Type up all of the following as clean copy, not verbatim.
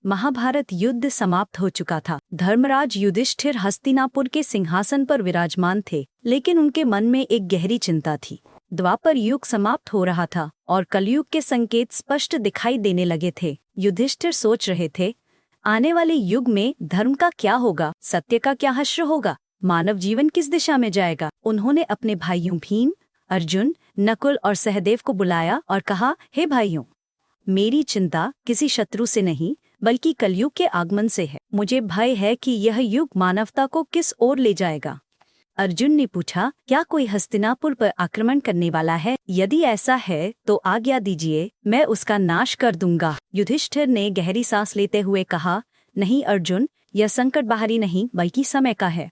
महाभारत युद्ध समाप्त हो चुका था। धर्मराज युधिष्ठिर हस्तिनापुर के सिंहासन पर विराजमान थे, लेकिन उनके मन में एक गहरी चिंता थी। द्वापर युग समाप्त हो रहा था और कलयुग के संकेत स्पष्ट दिखाई देने लगे थे। युधिष्ठिर सोच रहे थे, आने वाले युग में धर्म का क्या होगा, सत्य का क्या हश्र होगा, मानव जीवन किस दिशा में जाएगा। उन्होंने अपने भाइयों भीम, अर्जुन, नकुल और सहदेव को बुलाया और कहा, हे भाइयों, मेरी चिंता किसी शत्रु से नहीं बल्कि कलयुग के आगमन से है। मुझे भय है कि यह युग मानवता को किस ओर ले जाएगा। अर्जुन ने पूछा, क्या कोई हस्तिनापुर पर आक्रमण करने वाला है? यदि ऐसा है तो आज्ञा दीजिए, मैं उसका नाश कर दूंगा। युधिष्ठिर ने गहरी सांस लेते हुए कहा, नहीं अर्जुन, यह संकट बाहरी नहीं बल्कि समय का है।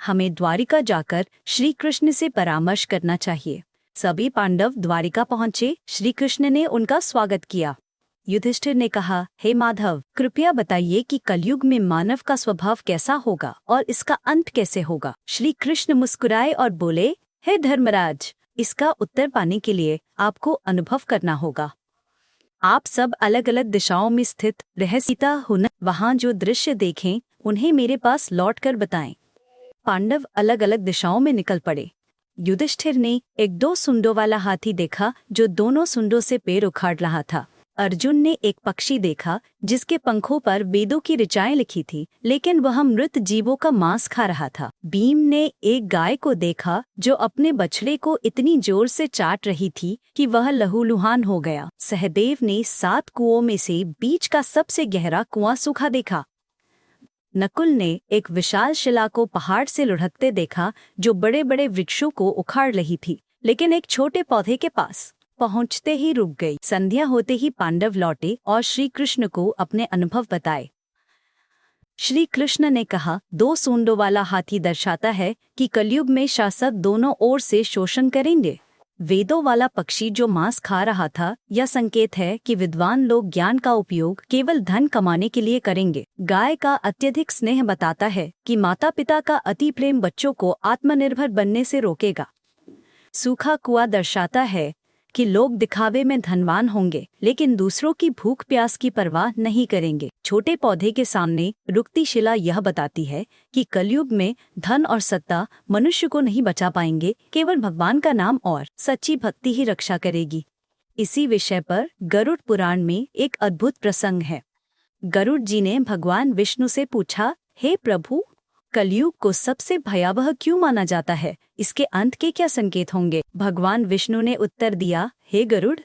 हमें द्वारिका जाकर श्री कृष्ण से परामर्श करना चाहिए। सभी पांडव द्वारिका पहुंचे। श्री कृष्ण ने उनका स्वागत किया। युधिष्ठिर ने कहा, हे माधव, कृपया बताइए कि कलयुग में मानव का स्वभाव कैसा होगा और इसका अंत कैसे होगा। श्री कृष्ण मुस्कुराए और बोले, हे धर्मराज, इसका उत्तर पाने के लिए आपको अनुभव करना होगा। आप सब अलग अलग दिशाओं में स्थित रहस्यता हुनर वहां जो दृश्य देखें उन्हें मेरे पास लौटकर बताएं। पांडव अलग अलग दिशाओं में निकल पड़े। युधिष्ठिर ने एक 2 सूंडों वाला हाथी देखा जो दोनों सूंडों से पैर उखाड़ रहा था। अर्जुन ने एक पक्षी देखा जिसके पंखों पर वेदों की ऋचाएं लिखी थी, लेकिन वह मृत जीवों का मांस खा रहा था। भीम ने एक गाय को देखा जो अपने बछड़े को इतनी जोर से चाट रही थी कि वह लहूलुहान हो गया। सहदेव ने 7 कुओं में से बीच का सबसे गहरा कुआं सूखा देखा। नकुल ने एक विशाल शिला को पहाड़ से लुढ़कते देखा जो बड़े बड़े वृक्षों को उखाड़ रही थी, लेकिन एक छोटे पौधे के पास पहुंचते ही रुक गई। संध्या होते ही पांडव लौटे और श्री कृष्ण को अपने अनुभव बताए। श्री कृष्ण ने कहा, 2 सूंडों वाला हाथी दर्शाता है कि कलयुग में शासक दोनों ओर से शोषण करेंगे। वेदों वाला पक्षी जो मांस खा रहा था, यह संकेत है कि विद्वान लोग ज्ञान का उपयोग केवल धन कमाने के लिए करेंगे। गाय का अत्यधिक स्नेह बताता है कि माता पिता का अति प्रेम बच्चों को आत्मनिर्भर बनने से रोकेगा। सूखा कुआं दर्शाता है कि लोग दिखावे में धनवान होंगे लेकिन दूसरों की भूख प्यास की परवाह नहीं करेंगे। छोटे पौधे के सामने रुकती शिला यह बताती है कि कलयुग में धन और सत्ता मनुष्य को नहीं बचा पाएंगे, केवल भगवान का नाम और सच्ची भक्ति ही रक्षा करेगी। इसी विषय पर गरुड़ पुराण में एक अद्भुत प्रसंग है। गरुड़ जी ने भगवान विष्णु से पूछा, हे प्रभु, कलयुग को सबसे भयावह क्यों माना जाता है? इसके अंत के क्या संकेत होंगे? भगवान विष्णु ने उत्तर दिया, हे गरुड़,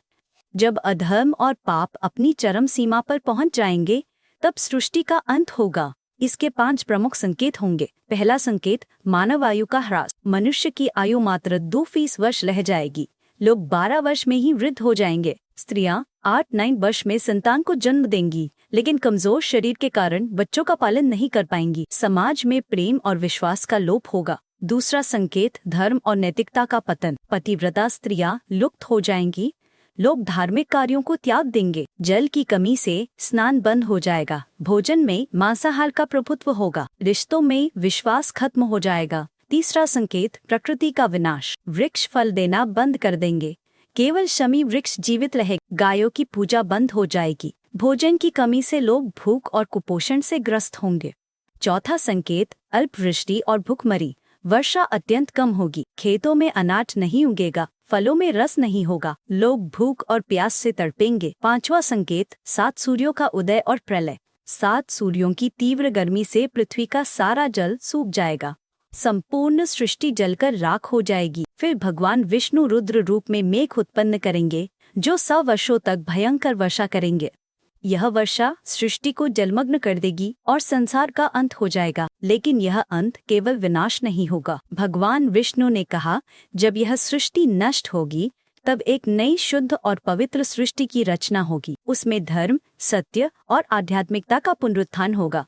जब अधर्म और पाप अपनी चरम सीमा पर पहुंच जाएंगे तब सृष्टि का अंत होगा। इसके 5 प्रमुख संकेत होंगे। पहला संकेत, मानव आयु का ह्रास। मनुष्य की आयु मात्र 2 वर्ष रह जाएगी। लोग 12 वर्ष में ही वृद्ध हो जाएंगे। स्त्रियां 8-9 वर्ष में संतान को जन्म देंगी, लेकिन कमजोर शरीर के कारण बच्चों का पालन नहीं कर पाएंगी। समाज में प्रेम और विश्वास का लोप होगा। दूसरा संकेत, धर्म और नैतिकता का पतन। पतिव्रता स्त्रियां लुप्त हो जाएंगी। लोग धार्मिक कार्यों को त्याग देंगे। जल की कमी से स्नान बंद हो जाएगा। भोजन में मांसाहार का प्रभुत्व होगा। रिश्तों में विश्वास खत्म हो जाएगा। तीसरा संकेत, प्रकृति का विनाश। वृक्ष फल देना बंद कर देंगे। केवल शमी वृक्ष जीवित रहेगा। गायों की पूजा बंद हो जाएगी। भोजन की कमी से लोग भूख और कुपोषण से ग्रस्त होंगे। चौथा संकेत, अल्पवृष्टि और भूखमरी। वर्षा अत्यंत कम होगी। खेतों में अनाज नहीं उगेगा। फलों में रस नहीं होगा। लोग भूख और प्यास से तड़पेंगे। 5वां संकेत, 7 सूर्यों का उदय और प्रलय। 7 सूर्यों की तीव्र गर्मी से पृथ्वी का सारा जल सूख जाएगा। संपूर्ण सृष्टि जलकर राख हो जाएगी। फिर भगवान विष्णु रुद्र रूप में मेघ उत्पन्न करेंगे जो 100 वर्षों तक भयंकर वर्षा करेंगे। यह वर्षा सृष्टि को जलमग्न कर देगी और संसार का अंत हो जाएगा। लेकिन यह अंत केवल विनाश नहीं होगा। भगवान विष्णु ने कहा, जब यह सृष्टि नष्ट होगी तब एक नई शुद्ध और पवित्र सृष्टि की रचना होगी। उसमें धर्म, सत्य और आध्यात्मिकता का पुनरुत्थान होगा।